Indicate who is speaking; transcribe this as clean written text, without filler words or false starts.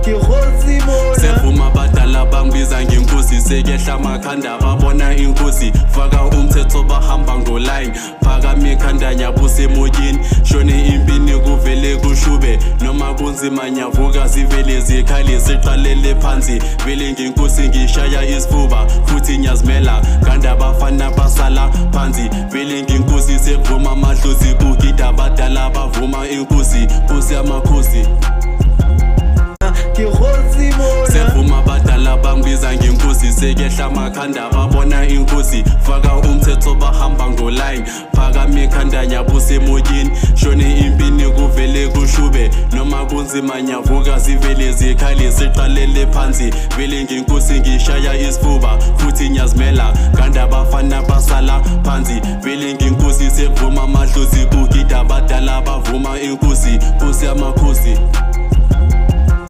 Speaker 1: Sevuma abadala bangibiza ngenkosi, sekehla amakhanda babona inkosi. Faka umthetho bahamba ngoline, phakama ikhanda nyabuse emoyeni. Shone impini kuvele kushube, noma kunzima nyavuka zivele zikhali siqalele phansi. Vele ngenkosi ngishaya isifuba futhi nyazimela, kanti abafana basala phansi. Vele ngenkosi sekuvuma amadlozi kugida abadala bavuma inkosi, nkosi yamakhosi. Sevuma abadala bangibiza ngenkosi, sekehla amakhanda babona inkosi. Faka umthetho bahamba ngoline, phakama ikhanda nyabuse emoyeni. Shone impini kuvele kushube, noma kunzima nyavuka zivele zikhali siqalele phansi. Vele ngenkosi ngishaya isifuba futhi nyazimela, kanti abafana basala phansi. Vele ngenkosi sekuvuma amadlozi kugida abadala bavuma inkosi, nkosi yamakhosi.